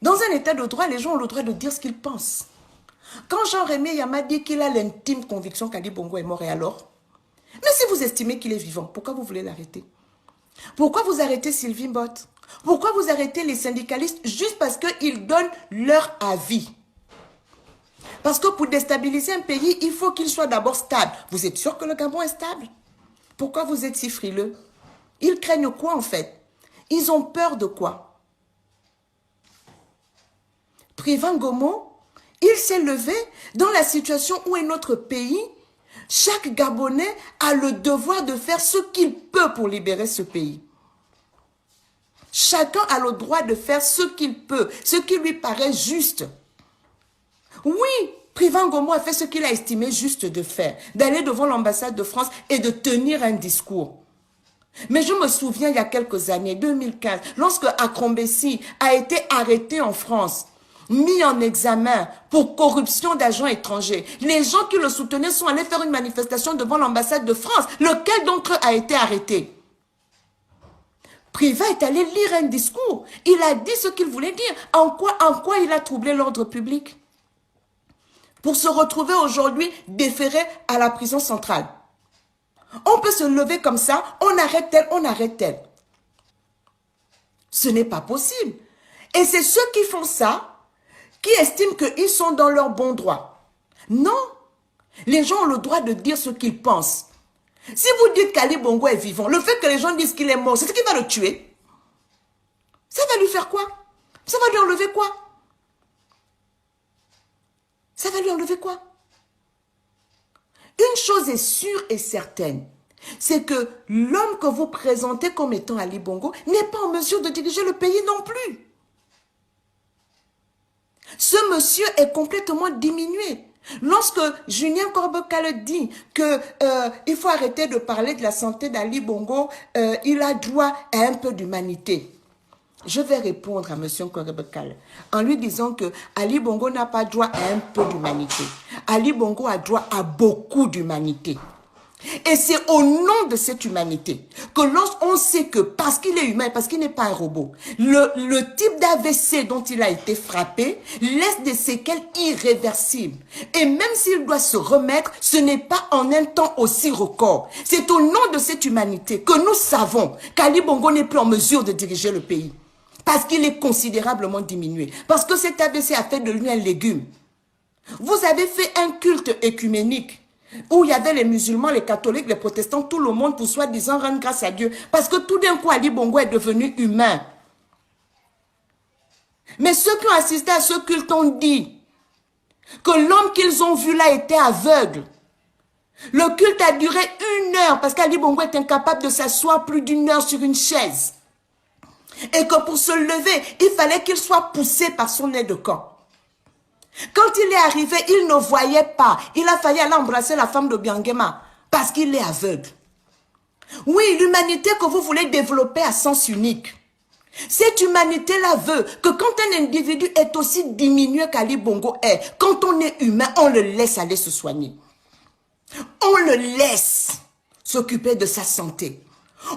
Dans un état de droit, les gens ont le droit de dire ce qu'ils pensent. Quand Jean-Rémy Yama dit qu'il a l'intime conviction qu'Ali Bongo est mort, et alors? Mais si vous estimez qu'il est vivant, pourquoi vous voulez l'arrêter? Pourquoi vous arrêtez Sylvie Mbott? Pourquoi vous arrêtez les syndicalistes juste parce qu'ils donnent leur avis? Parce que pour déstabiliser un pays, il faut qu'il soit d'abord stable. Vous êtes sûr que le Gabon est stable? Pourquoi vous êtes si frileux? Ils craignent quoi en fait? Ils ont peur de quoi? Privan Gomo, il s'est levé dans la situation où est notre pays. Chaque Gabonais a le devoir de faire ce qu'il peut pour libérer ce pays. Chacun a le droit de faire ce qu'il peut, ce qui lui paraît juste. Oui, Privan Gomo a fait ce qu'il a estimé juste de faire, d'aller devant l'ambassade de France et de tenir un discours. Mais je me souviens il y a quelques années, 2015, lorsque Akrombessi a été arrêté en France, mis en examen pour corruption d'agents étrangers. Les gens qui le soutenaient sont allés faire une manifestation devant l'ambassade de France. Lequel d'entre eux a été arrêté? Priva est allé lire un discours. Il a dit ce qu'il voulait dire. En quoi il a troublé l'ordre public? Pour se retrouver aujourd'hui déféré à la prison centrale. On peut se lever comme ça, on arrête tel, on arrête tel. Ce n'est pas possible. Et c'est ceux qui font ça qui estiment qu'ils sont dans leur bon droit. Non. Les gens ont le droit de dire ce qu'ils pensent. Si vous dites qu'Ali Bongo est vivant, le fait que les gens disent qu'il est mort, c'est ce qui va le tuer. Ça va lui faire quoi? Ça va lui enlever quoi? Ça va lui enlever quoi? Une chose est sûre et certaine, c'est que l'homme que vous présentez comme étant Ali Bongo n'est pas en mesure de diriger le pays non plus. Ce monsieur est complètement diminué. Lorsque Julien Korbokale dit qu'il faut arrêter de parler de la santé d'Ali Bongo, il a droit à un peu d'humanité. Je vais répondre à M. Korbokale en lui disant que Ali Bongo n'a pas droit à un peu d'humanité. Ali Bongo a droit à beaucoup d'humanité. Et c'est au nom de cette humanité que lorsqu'on sait que parce qu'il est humain, parce qu'il n'est pas un robot, le type d'AVC dont il a été frappé laisse des séquelles irréversibles. Et même s'il doit se remettre, ce n'est pas en un temps aussi record. C'est au nom de cette humanité que nous savons qu'Ali Bongo n'est plus en mesure de diriger le pays. Parce qu'il est considérablement diminué. Parce que cet AVC a fait de lui un légume. Vous avez fait un culte écuménique où il y avait les musulmans, les catholiques, les protestants, tout le monde pour soi-disant rendre grâce à Dieu. Parce que tout d'un coup, Ali Bongo est devenu humain. Mais ceux qui ont assisté à ce culte ont dit que l'homme qu'ils ont vu là était aveugle. Le culte a duré 1 heure parce qu'Ali Bongo est incapable de s'asseoir plus d'1 heure sur une chaise. Et que pour se lever, il fallait qu'il soit poussé par son aide de camp. Quand il est arrivé, il ne voyait pas. Il a failli aller embrasser la femme de Biangema parce qu'il est aveugle. Oui, l'humanité que vous voulez développer à sens unique. Cette humanité-là veut que quand un individu est aussi diminué qu'Ali Bongo est, quand on est humain, on le laisse aller se soigner. On le laisse s'occuper de sa santé.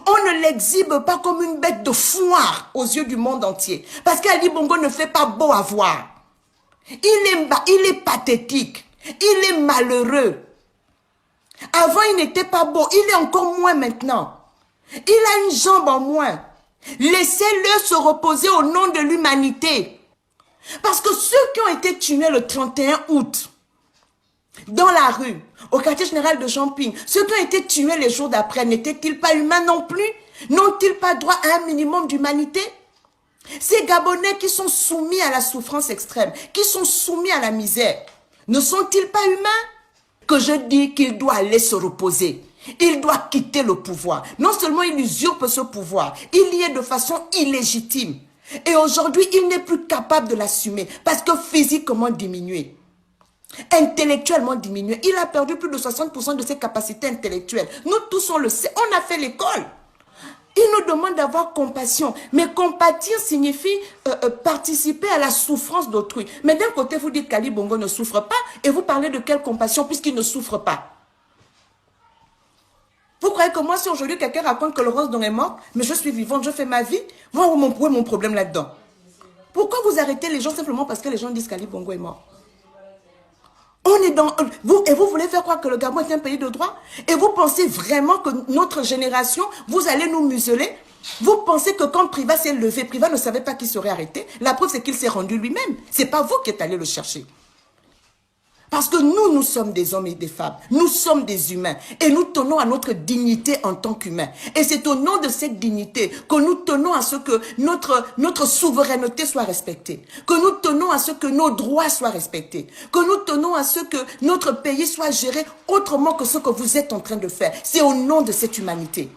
On ne l'exhibe pas comme une bête de foire aux yeux du monde entier. Parce qu'Ali Bongo ne fait pas beau à voir. Il est pathétique. Il est malheureux. Avant, il n'était pas beau. Il est encore moins maintenant. Il a une jambe en moins. Laissez-le se reposer au nom de l'humanité. Parce que ceux qui ont été tués le 31 août, dans la rue, au quartier général de Champigny, ceux qui ont été tués les jours d'après, n'étaient-ils pas humains non plus? N'ont-ils pas droit à un minimum d'humanité? Ces Gabonais qui sont soumis à la souffrance extrême, qui sont soumis à la misère, ne sont-ils pas humains? Que je dis qu'il doit aller se reposer. Il doit quitter le pouvoir. Non seulement il usurpe ce pouvoir, il y est de façon illégitime. Et aujourd'hui, il n'est plus capable de l'assumer parce que physiquement diminué, intellectuellement diminué. Il a perdu plus de 60% de ses capacités intellectuelles. Nous tous, on le sait, on a fait l'école. Il nous demande d'avoir compassion. Mais compatir signifie participer à la souffrance d'autrui. Mais d'un côté, vous dites qu'Ali Bongo ne souffre pas et vous parlez de quelle compassion puisqu'il ne souffre pas. Vous croyez que moi, si aujourd'hui quelqu'un raconte que Laurence Dong est morte, mais je suis vivante, je fais ma vie, moi, où est mon problème là-dedans? Pourquoi vous arrêtez les gens simplement parce que les gens disent qu'Ali Bongo est mort? On est dans... et vous voulez faire croire que le Gabon est un pays de droit? Et vous pensez vraiment que notre génération, vous allez nous museler? Vous pensez que quand Priva s'est levé, Priva ne savait pas qu'il serait arrêté? La preuve, c'est qu'il s'est rendu lui-même. Ce n'est pas vous qui êtes allé le chercher. Parce que nous sommes des hommes et des femmes. Nous sommes des humains. Et nous tenons à notre dignité en tant qu'humains. Et c'est au nom de cette dignité que nous tenons à ce que notre souveraineté soit respectée. Que nous tenons à ce que nos droits soient respectés. Que nous tenons à ce que notre pays soit géré autrement que ce que vous êtes en train de faire. C'est au nom de cette humanité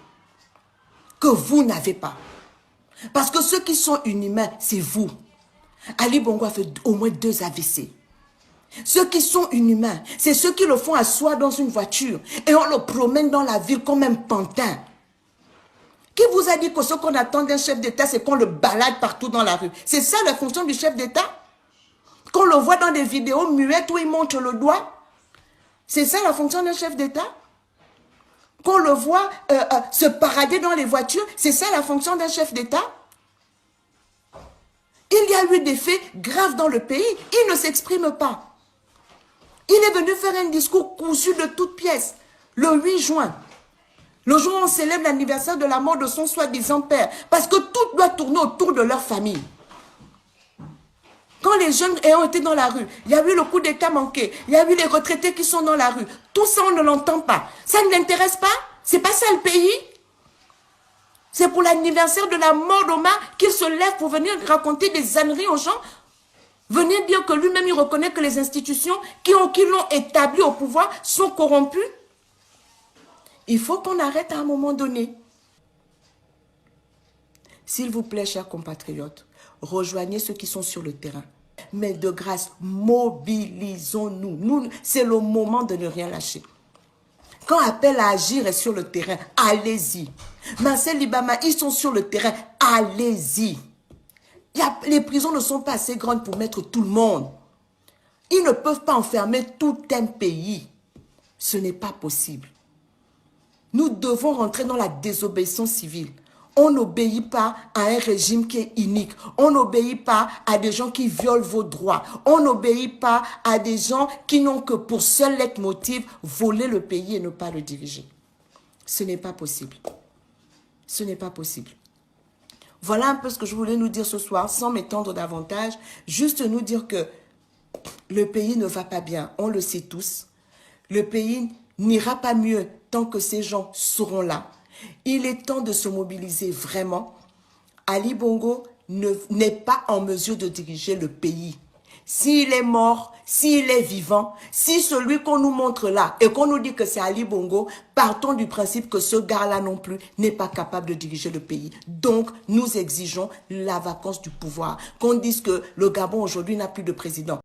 que vous n'avez pas. Parce que ceux qui sont inhumains, c'est vous. Ali Bongo a fait au moins 2 AVC. Ceux qui sont inhumains, c'est ceux qui le font asseoir dans une voiture et on le promène dans la ville comme un pantin. Qui vous a dit que ce qu'on attend d'un chef d'État, c'est qu'on le balade partout dans la rue? C'est ça la fonction du chef d'État? Qu'on le voit dans des vidéos muettes où il montre le doigt? C'est ça la fonction d'un chef d'État? Qu'on le voit se parader dans les voitures? C'est ça la fonction d'un chef d'État? Il y a eu des faits graves dans le pays, il ne s'exprime pas. Il est venu faire un discours cousu de toutes pièces, le 8 juin. Le jour où on célèbre l'anniversaire de la mort de son soi-disant père. Parce que tout doit tourner autour de leur famille. Quand les jeunes ont été dans la rue, il y a eu le coup d'état manqué, il y a eu les retraités qui sont dans la rue. Tout ça, on ne l'entend pas. Ça ne l'intéresse pas? C'est pas ça le pays? C'est pour l'anniversaire de la mort d'Omar qu'il se lève pour venir raconter des âneries aux gens? Venir dire que lui-même, il reconnaît que les institutions qui l'ont établi au pouvoir sont corrompues? Il faut qu'on arrête à un moment donné. S'il vous plaît, chers compatriotes, rejoignez ceux qui sont sur le terrain. Mais de grâce, mobilisons-nous. C'est le moment de ne rien lâcher. Quand appel à agir est sur le terrain, allez-y. Marcel Libama, ils sont sur le terrain, allez-y. Les prisons ne sont pas assez grandes pour mettre tout le monde. Ils ne peuvent pas enfermer tout un pays. Ce n'est pas possible. Nous devons rentrer dans la désobéissance civile. On n'obéit pas à un régime qui est inique. On n'obéit pas à des gens qui violent vos droits. On n'obéit pas à des gens qui n'ont que pour seul leitmotiv voler le pays et ne pas le diriger. Ce n'est pas possible. Ce n'est pas possible. Voilà un peu ce que je voulais nous dire ce soir, sans m'étendre davantage. Juste nous dire que le pays ne va pas bien, on le sait tous. Le pays n'ira pas mieux tant que ces gens seront là. Il est temps de se mobiliser vraiment. Ali Bongo n'est pas en mesure de diriger le pays. S'il est mort, s'il est vivant, si celui qu'on nous montre là et qu'on nous dit que c'est Ali Bongo, partons du principe que ce gars-là non plus n'est pas capable de diriger le pays. Donc, nous exigeons la vacance du pouvoir. Qu'on dise que le Gabon aujourd'hui n'a plus de président.